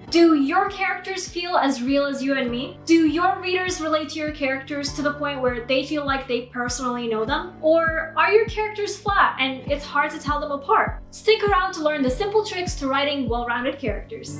Do your characters feel as real as you and me? Do your readers relate to your characters to the point where they feel like they personally know them? Or are your characters flat and it's hard to tell them apart? Stick around to learn the simple tricks to writing well-rounded characters.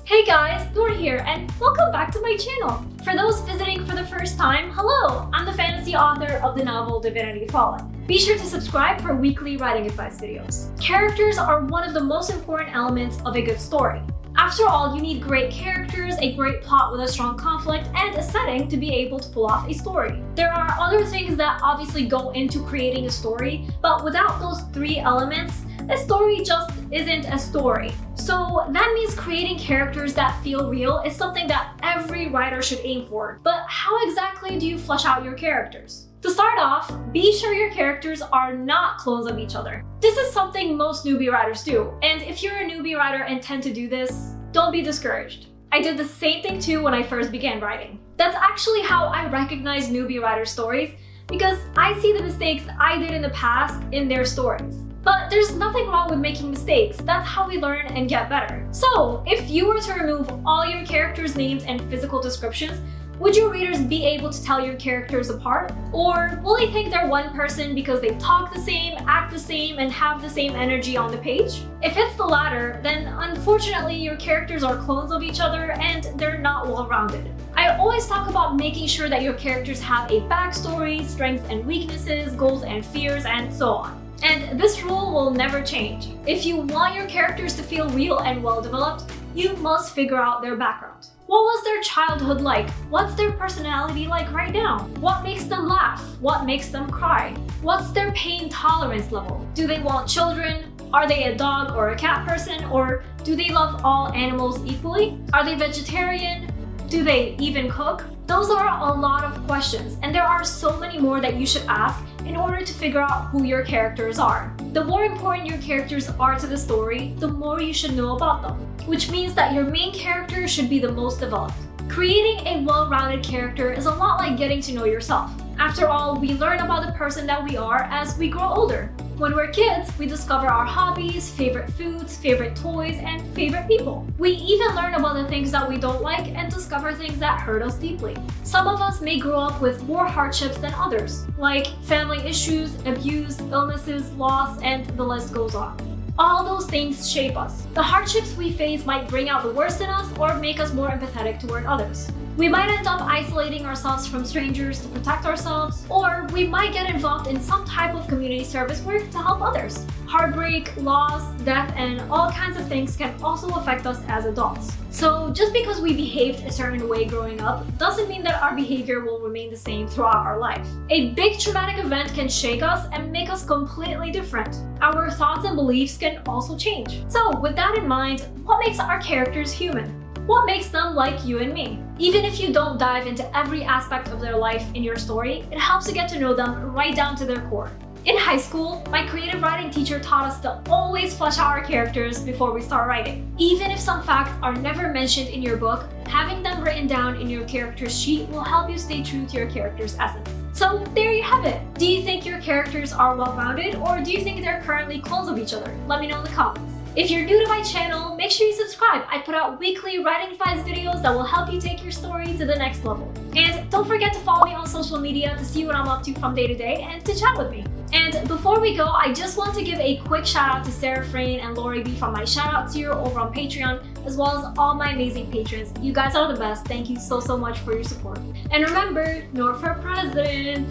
Hey guys, Nour here, and welcome back to my channel. For those visiting for the first time, hello! I'm the fantasy author of the novel Divinity Falling. Be sure to subscribe for weekly writing advice videos. Characters are one of the most important elements of a good story. After all, you need great characters, a great plot with a strong conflict, and a setting to be able to pull off a story. There are other things that obviously go into creating a story, but without those three elements, a story just isn't a story. So that means creating characters that feel real is something that every writer should aim for. But how exactly do you flesh out your characters? To start off, be sure your characters are not clones of each other. This is something most newbie writers do, and if you're a newbie writer and tend to do this, don't be discouraged. I did the same thing too when I first began writing. That's actually how I recognize newbie writer stories, because I see the mistakes I did in the past in their stories. But there's nothing wrong with making mistakes. That's how we learn and get better. So, if you were to remove all your characters' names and physical descriptions, would your readers be able to tell your characters apart? Or will they think they're one person because they talk the same, act the same, and have the same energy on the page? If it's the latter, then unfortunately your characters are clones of each other and they're not well-rounded. I always talk about making sure that your characters have a backstory, strengths and weaknesses, goals and fears, and so on. And this rule will never change. If you want your characters to feel real and well-developed, you must figure out their background. What was their childhood like? What's their personality like right now? What makes them laugh? What makes them cry? What's their pain tolerance level? Do they want children? Are they a dog or a cat person? Or do they love all animals equally? Are they vegetarian? Do they even cook? Those are a lot of questions, and there are so many more that you should ask in order to figure out who your characters are. The more important your characters are to the story, the more you should know about them, which means that your main character should be the most developed. Creating a well-rounded character is a lot like getting to know yourself. After all, we learn about the person that we are as we grow older. When we're kids, we discover our hobbies, favorite foods, favorite toys, and favorite people. We even learn about the things that we don't like and discover things that hurt us deeply. Some of us may grow up with more hardships than others, like family issues, abuse, illnesses, loss, and the list goes on. All those things shape us. The hardships we face might bring out the worst in us or make us more empathetic toward others. We might end up isolating ourselves from strangers to protect ourselves, or we might get involved in some type of community service work to help others. Heartbreak, loss, death, and all kinds of things can also affect us as adults. So just because we behaved a certain way growing up doesn't mean that our behavior will remain the same throughout our life. A big traumatic event can shake us and make us completely different. Our thoughts and beliefs can also change. So with that in mind, what makes our characters human? What makes them like you and me? Even if you don't dive into every aspect of their life in your story, it helps to get to know them right down to their core. In high school, my creative writing teacher taught us to always flesh out our characters before we start writing. Even if some facts are never mentioned in your book, having them written down in your character's sheet will help you stay true to your character's essence. So there you have it. Do you think your characters are well-rounded, or do you think they're currently clones of each other? Let me know in the comments. If you're new to my channel, make sure you subscribe. I put out weekly writing advice videos that will help you take your story to the next level. And don't forget to follow me on social media to see what I'm up to from day to day and to chat with me. And before we go, I just want to give a quick shout out to Sarah Frayne and Lori B from my shout out tier over on Patreon, as well as all my amazing patrons. You guys are the best. Thank you so much for your support. And remember, Nour for president!